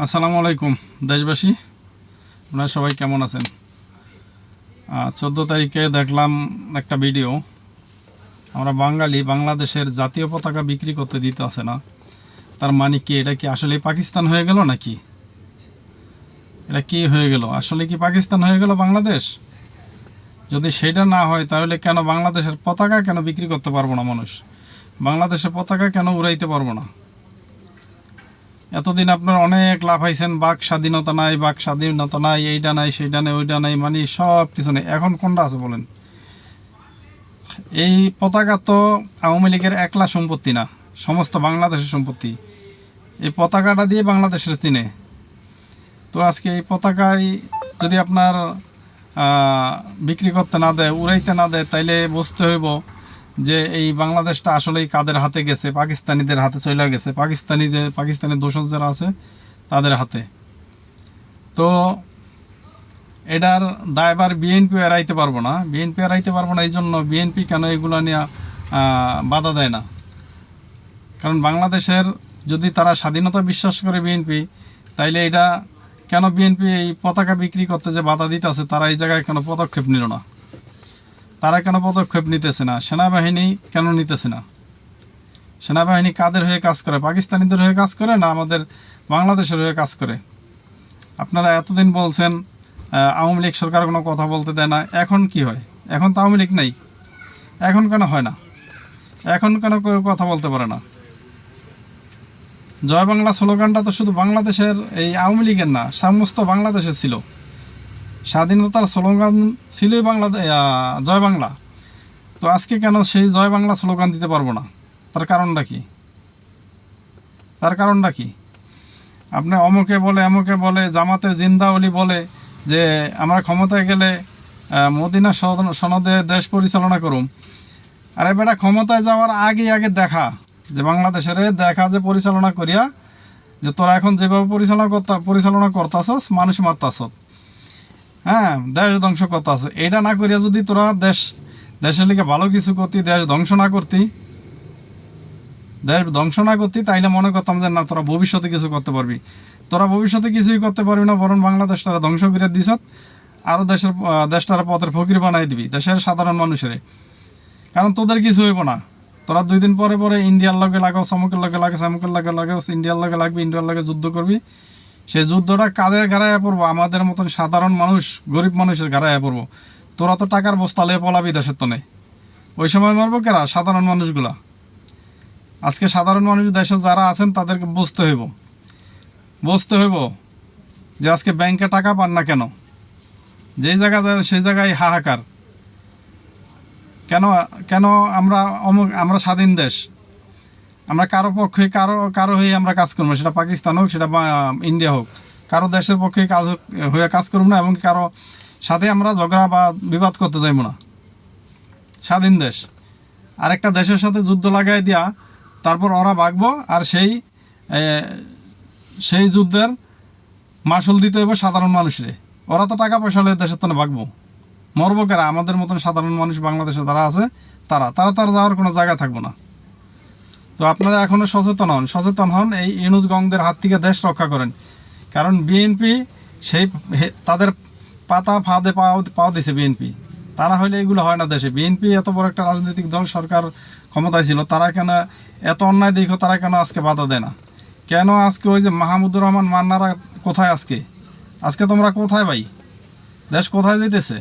আসসালামু আলাইকুম দেশবাসী, আপনারা সবাই কেমন আছেন? 14 তারিখে দেখলাম একটা ভিডিও। আমরা বাঙালি বাংলাদেশের জাতীয় পতাকা বিক্রি করতে দিতে আসে না। তার মানে কি, এটা কি আসলে পাকিস্তান হয়ে গেল নাকি? এটা কি হয়ে গেল? আসলে কি পাকিস্তান হয়ে গেল বাংলাদেশ? যদি সেটা না হয় তাহলে কেন বাংলাদেশের পতাকা কেন বিক্রি করতে পারবো না মানুষ? বাংলাদেশের পতাকা কেন উড়াইতে পারবো না? এতদিন আপনার অনেক লাভ হয়েছেন, বাক স্বাধীনতা নাই, এইটা নাই, সেইটা নেই, ওইটা নাই, মানে সব কিছু নেই। এখন কোনটা আছে বলেন? এই পতাকা তো আওয়ামী লীগের একলা সম্পত্তি না, সমস্ত বাংলাদেশের সম্পত্তি। এই পতাকাটা দিয়ে বাংলাদেশের চিনে। তো আজকে এই পতাকায় যদি আপনার বিক্রি করতে না দেয়, উড়াইতে না দেয়, তাইলে বুঝতে হইব যে এই বাংলাদেশটা আসলেই কাদের হাতে গেছে? পাকিস্তানিদের হাতে চলে গেছে। পাকিস্তানের দোষর যারা আছে তাদের হাতে। তো এটার দায়ভার বিএনপি এড়াইতে পারবো না। এই জন্য বিএনপি কেন এগুলো নিয়ে বাধা দেয় না? কারণ বাংলাদেশের যদি তারা স্বাধীনতা বিশ্বাস করে বিএনপি, তাইলে এটা কেন বিএনপি এই পতাকা বিক্রি করতে যে বাধা দিতেছে, তারা এই জায়গায় কেন পদক্ষেপ নিল না? তারা কেন পদক্ষেপ নিতেছে না? সেনাবাহিনী কেন নিতেছে না? সেনাবাহিনী কাদের হয়ে কাজ করে? পাকিস্তানিদের হয়ে কাজ করে না আমাদের বাংলাদেশের হয়ে কাজ করে? আপনারা এতদিন বলছেন আওয়ামী লীগ সরকার কোনো কথা বলতে দেয় না। এখন কি হয়? এখন তো আওয়ামী লীগ নাই। এখন কেন হয় না? এখন কেন কেউ কথা বলতে পারে না? জয় বাংলা স্লোগানটা তো শুধু বাংলাদেশের এই আওয়ামী লীগের না, সমস্ত বাংলাদেশের ছিল। স্বাধীনতার স্লোগান ছিলই জয় বাংলা। তো আজকে কেন সেই জয় বাংলা স্লোগান দিতে পারবো না? তার কারণটা কি? আপনি অমুকে বলে জামাতের জিন্দাওয়ালি বলে যে আমরা ক্ষমতায় গেলে মদিনা সনদে দেশ পরিচালনা করুম। আরে বেটা, ক্ষমতায় যাওয়ার আগে দেখা যে বাংলাদেশের দেখা যে পরিচালনা করিয়া যে তোরা এখন যেভাবে পরিচালনা করতাছস, মানুষ মারতাছ, হ্যাঁ, দেশ ধ্বংস করতাছ। এটা না করিয়া যদি তোরা দেশের লিগে ভালো কিছু করতি, দেশ ধ্বংস না করতি, তাইলে মনে করতাম যে না, তোরা ভবিষ্যতে কিছু করতে পারবি। তোরা ভবিষ্যতে কিছুই করতে পারবি না, বরং বাংলাদেশটারা ধ্বংস করে দিস, আরও দেশটার পথের ফকির বানাই দিবি দেশের সাধারণ মানুষের। কারণ তোদের কিছু হইব না। তোরা 2 দিন পরে ইন্ডিয়ার লগে লাগাও, চমকের লগে লাগাও, ইন্ডিয়ার লগে যুদ্ধ করবি। সেই যুদ্ধটা কাদের ঘাড়ায় পড়বো? আমাদের মতন সাধারণ মানুষ, গরিব মানুষের ঘাড়ায় পড়বো। তোরা তো টাকার বস্তা লয়ে পলাবি দেশের তনে। ওই সময় মারবো কেরা? সাধারণ মানুষগুলা। আজকে সাধারণ মানুষ দেশে যারা আছেন তাদেরকে বুঝতে হইব যে আজকে ব্যাংকে টাকা পান না কেন? যেই জায়গা যায় সেই জায়গায় হাহাকার কেন? আমরা স্বাধীন দেশ, আমরা কারো পক্ষে কারো হয়ে আমরা কাজ করবো, সেটা পাকিস্তান হোক, সেটা ইন্ডিয়া হোক, কারো দেশের পক্ষে হয়ে কাজ করবো না, এবং কারো সাথে আমরা ঝগড়া বা বিবাদ করতে যাইব না। স্বাধীন দেশ। আরেকটা দেশের সাথে যুদ্ধ লাগাই দিয়া তারপর ওরা ভাগবো, আর সেই যুদ্ধের মাসুল দিতে হইব সাধারণ মানুষরে। ওরা তো টাকা পয়সা লয়ে দেশের তনে ভাগবো, মরবো কারা? আমাদের মতন সাধারণ মানুষ বাংলাদেশে যারা আছে তারা তো আর যাওয়ার কোনো জায়গা থাকবো না। তো আপনারা এখনও সচেতন হন, এই ইউনূস গংদের হাত থেকে দেশ রক্ষা করেন। কারণ বিএনপি তাদের পাতা ফাঁদে পাও দিছে বিএনপি। তারা হইলে এগুলো হয় না দেশে। বিএনপি এত বড় একটা রাজনৈতিক দল, সরকার ক্ষমতায় ছিল, তারা কেন এত অন্যায় দেখো? তারা কেন আজকে বাধা দেয় না? কেন আজকে ওই যে মাহমুদুর রহমান মান্নারা কোথায়? আজকে তোমরা কোথায় ভাই? দেশ কোথায় যেতেছে?